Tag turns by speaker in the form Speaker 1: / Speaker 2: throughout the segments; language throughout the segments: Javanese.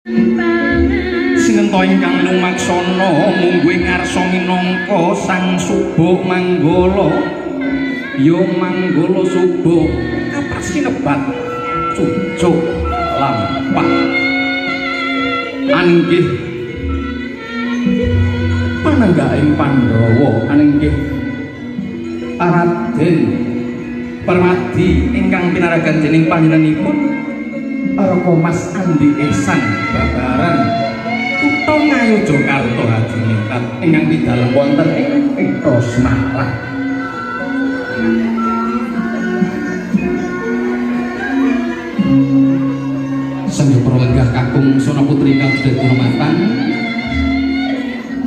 Speaker 1: Sinenta ingkang lumaksana mungguing ngarsa minangka Sang Suba Manggala. Ya Manggala Suba kaprasinebat cucuk lampah. Anggih panenggaing Pandhawa anggih Raden Permadi ingkang pinaragan dening panjenenganipun Araka Mas Andi Ihsan babaran kutha Ngayogyakarta hadiningkat ingkang pidalem wonten ing Kitha Semarang. Sanjaya lenggah kakung Sona Putri kang sedaya durmatan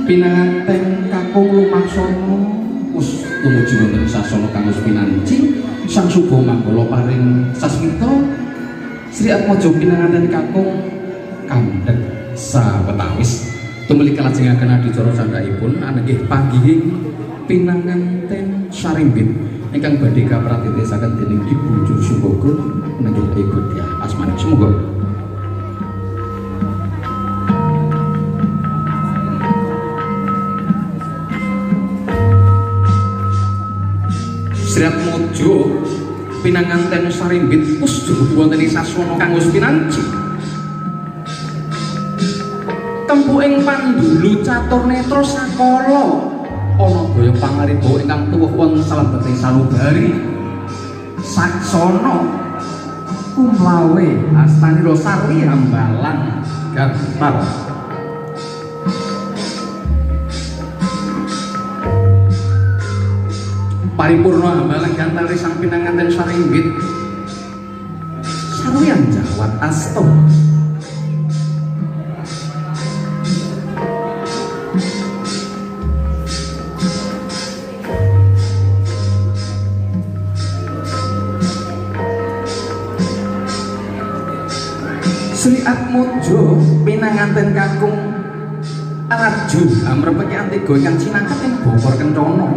Speaker 1: pinanganten kakung lumaksana wis tumuju wonten sasana kang wis pinanci Sang Suba Manggala paring sasmita Sri Atmaja pinanganten kakung kandhek sawetawis tumeli kalajengaken adicara candhaipun anggih panggihing pinanganten sarimbit ingkang badhe kapratitisaken dening Ibu Jusumbogo nenggih Ibu Diah asmane semoga Sri Atmaja pinanganten sarimbit wis dumugi wonten ing saswana kang wis pinanci tempu ing pandulu catur netra sakala ana daya pangariba ingkang tuwuh wonten salebeting sanubari saksana kumlawe astanira Sarwi Hambalang Gatar paripurna Hambalang Gatar sang pinanganten sarimbit sarwiyan jawat asta Sri Atmaja pinanganten kakung Raju amrepeki Antiga ingkang cinangkat ing Bokor Kencana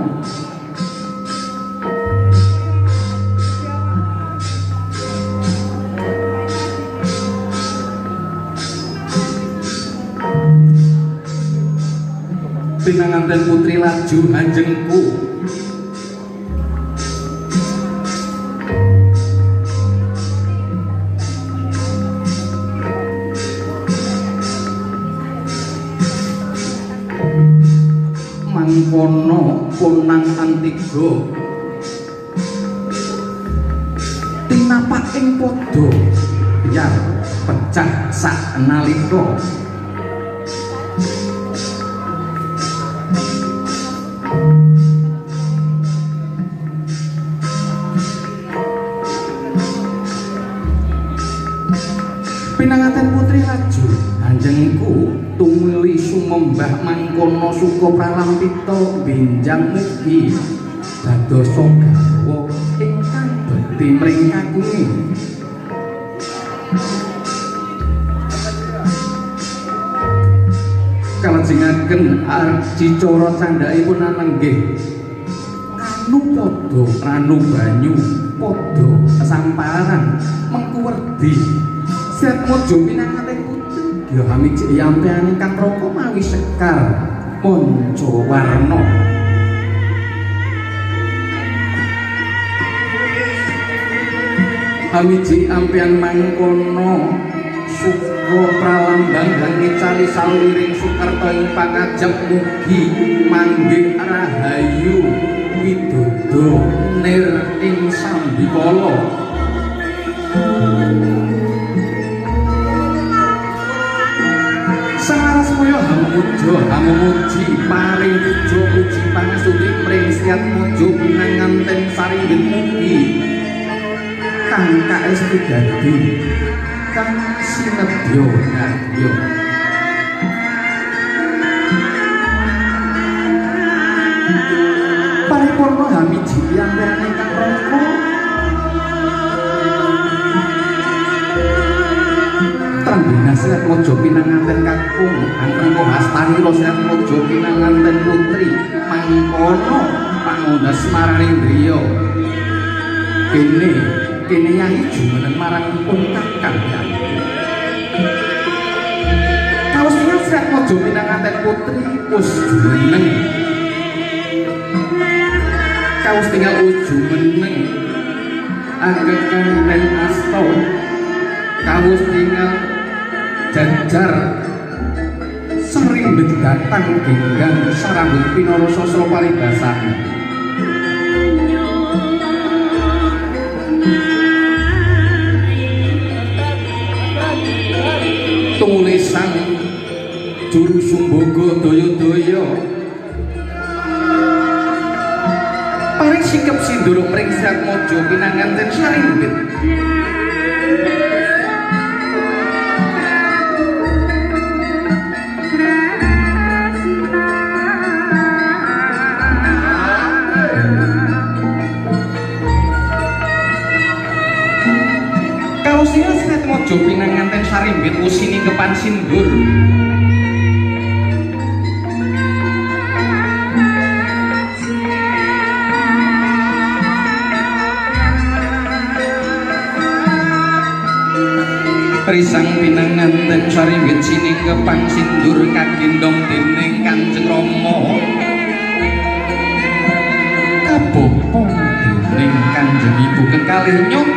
Speaker 1: pinanganten Putri Laju Hanjengku mangkono Ponang Antiga tinapak ing padha yar pecah sak nalika pinanganten Putri Laju Hanjengku tumuli sumembah mangkono suka pralampita benjang mugi dadosa garwa ingkang bekti mring kakunge kalajengaken adicara candhaipun anenggih anu padha ranu banyu padha samparan mengku werdi Sri Atmaja pinanganten putri ya hamiji yampean ingkang raka mawi sekar Pancawarna hamiji ampean mangkono suka pralambang lan ngecali sawiring Sukerta ing pangajap mugi manggih rahayu widodo nir ing sambikala Sarasmaya hamuji paring puja puji pangastuti mring Sri Atmaja pinanganten sarimbit mugi kang kaestu dadi kang sinebya nadya paripurna hamiji yampean ingkang raka Trembina Sri Atmaja pinanganten kakung Angkara Hastanira Sri Atmaja pinanganten putri mangkono pangundhas Maranindriya kene Yayi jumeneng marang pun kakang Yayi kaos tinggal Sret Mojo Pinanganten Putri us jumeneng kaos tinggal us jumeneng anggek kanten asto kaos tinggal janjar sering datang genggang sarambut pinoro sosro paribasan tulisan juru sumbogo doyo-doyo paring sikap sindur mring Sret Mojo Pinanganten Sarimbit kaosnya Sret Mojo Pinanganten Sarimbit usini kepan sindur risang Pinanganten Sarimbit sini kepan sindur kagendong dening Kanjeng Rama kabopong dening Kanjeng Ibu kekalih nyok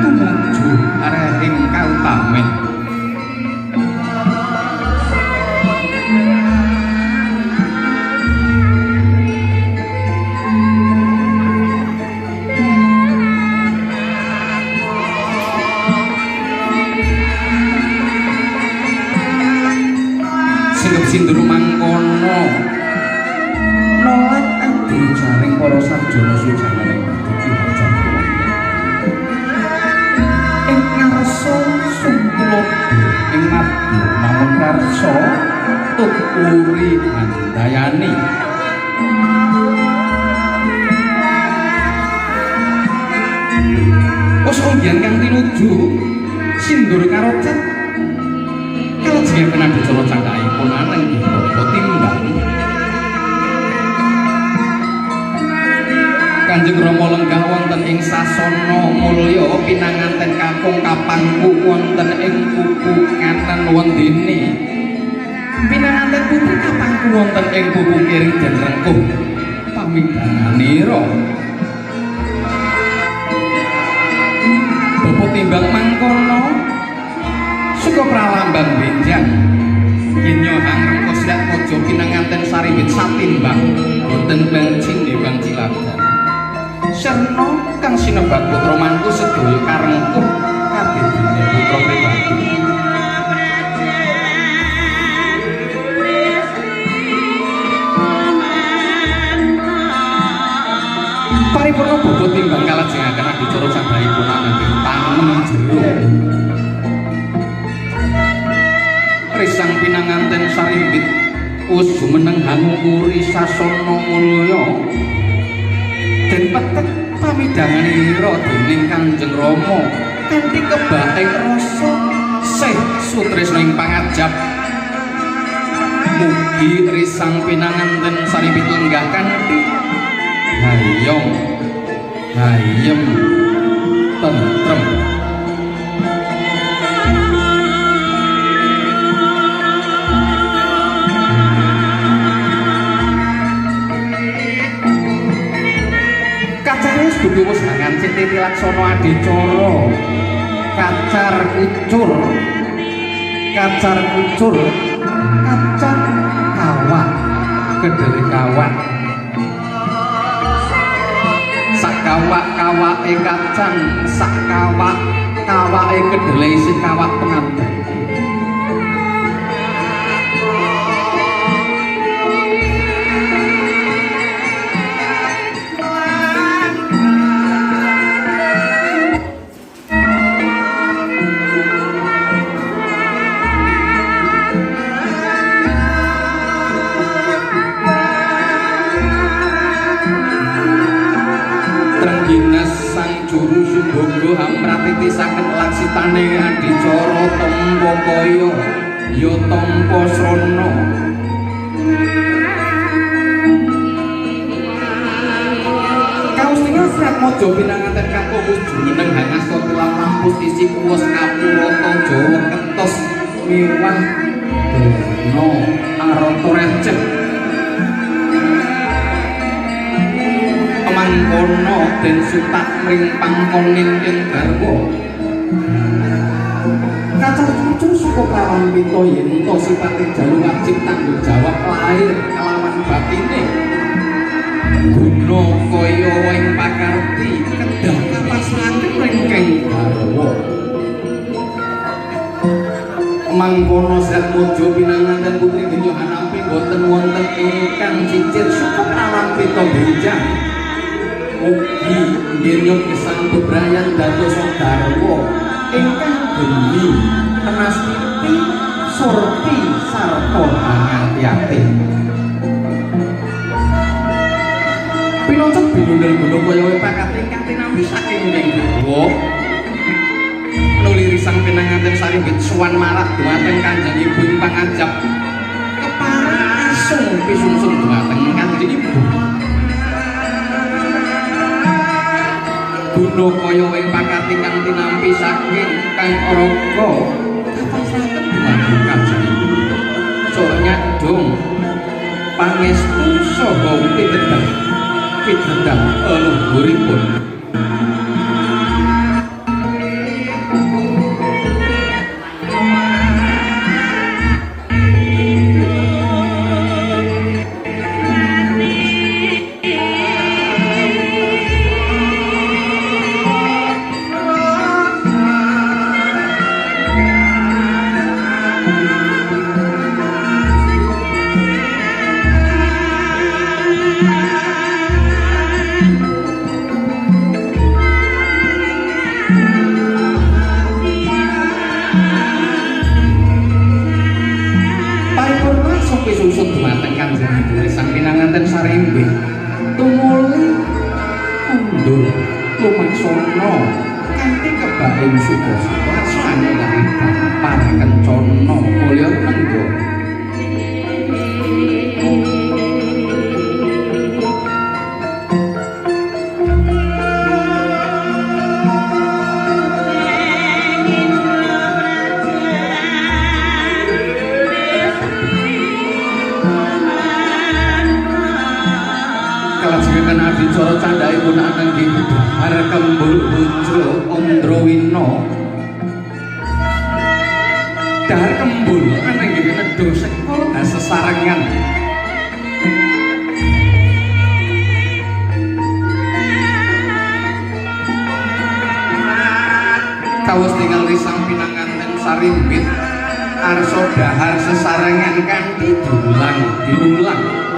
Speaker 1: tumuju arahing kautamen singep sindur mangkono nolak ati jaring para sarjana sujananing budi ing ngarsa sungkulur ing madu namun karsa tukuri handayani unggian kang tinuju sindur karocat kalajengan kena dicara candhaipun aneng nggih timbang Kanjeng Rama lenggah wonten ing sasana mulya Pinanganten kakung kapangku wonten ing pupu ngaten wondene Pinanganten putri kapangku wonten ing pupu kiring den rengkuh pamidanganira Bapak timbang mangkono suka pralambang benjang kinyo hangrengko Sret Mojo Pinanganten Sarimbit satimbang boten bangcing dewang ciladan Serno kang sinebat putra mantu sedaya karengkuh kadidine putra pribadi paripurna bobot timbang kalajengaken adicara candhaipun ananging tanem jero risang Pinanganten Sarimbit us jumeneng hanungkuri sasana mulya den petek pamidanganira dening Kanjeng Rama kanthi kebaing rasa sih sutresna ing pangajap mugi risang Pinanganten Sarimbit lenggah kanthi hayong hayem tentrem dudu wis ngancik titi laksana adicara kacar kucur kacar kawak kedele kawak sak kawake kacang sak kawake kedele isi kawak penganten juru sumbogo hamratitisaken laksitane adicara tampa kaya ya tampa srana kaos tinggal Sret Mojo Pinanganten kakung wis jumeneng hangasta tilam lampus isi kuwes kapurata Jawa kentos miwah dena arata receh mangkono den sutak mring pangkoning ing garwa kacar cucu suka kawan pito yen to sipate jalu wajib tanggung jawab lahir kelawan batine guna kaya ing pakarti kedah kapasraken ringkeng garwa mangkono Sret Mojo Pinangan dan Putri Genyo Hanampi boten wonten ingkang cicit suka kawan pito benjang mugi nggih gesang bebrayan dados garwa ingkang geni tenastiti surti sarta hangati-ati pinontot binundel gunung kaya pakat ingkang tinampi saking garwa nuli risang pinanganten sarimbit suwan marak dumateng Kanjeng Ibu ing pangajap keparasung pisungsung dumateng Kanjeng Ibu guna kaya ing pakat ingkang tinampi saking Kang Araga kapasraken dumateng Kanjeng Ibu saha nyadong pangestu saha pitedah leluhuripun lumaksana kanthi kebaing suka-suka sanelane para kencana mulya nenggo kalajengan adicara candhaipun ananggih arep kembul putra Andrawina dahar kembul ananggih nedha sekul sesarengan kawas tinggal risang pinanganten sarimbit arsa dahar sesarengan kanthi diulang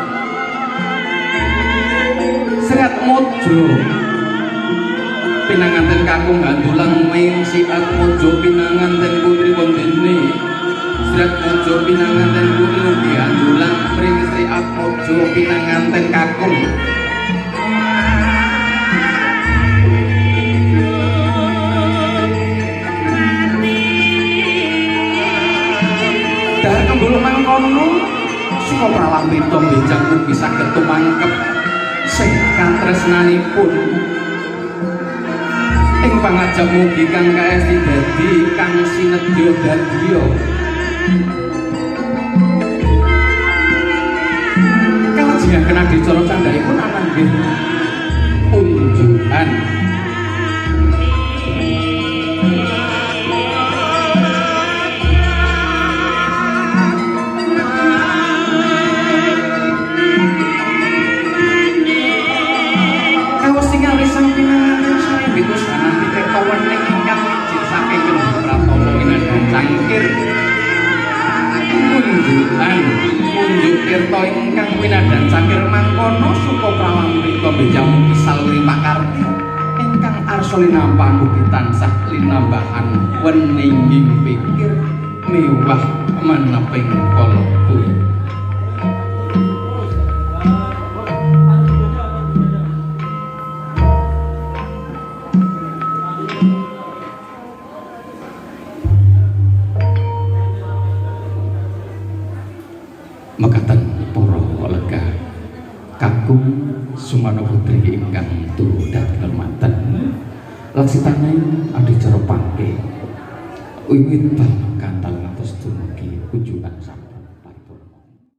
Speaker 1: Sret Mojo Pinanganten kakung handulang main Sret Mojo Pinanganten putri wondene Sret Mojo Pinanganten putri ugi handulang pring Sret Mojo Pinanganten kakung dahar kembul mangkono suka pralampita benjang ugi saged tumangkep sing katresnanipun ing pangajap mugi kang kaesti dadi kang sinedya dadya kalajengaken adicara candhaipun ananggih unjukan cangkir unjuk tirta ingkang winadan cangkir mangkono suka pralamrita benjang kisal pakarti ingkang arsa linampa mugi tansah linambahan weninging pikir miwah meneping kalbu makatan para lega kakung sumana putri ingkang turu dhateng hormatan laksitane adicara pangke wiwit kantal ngantos kunjungan sabda.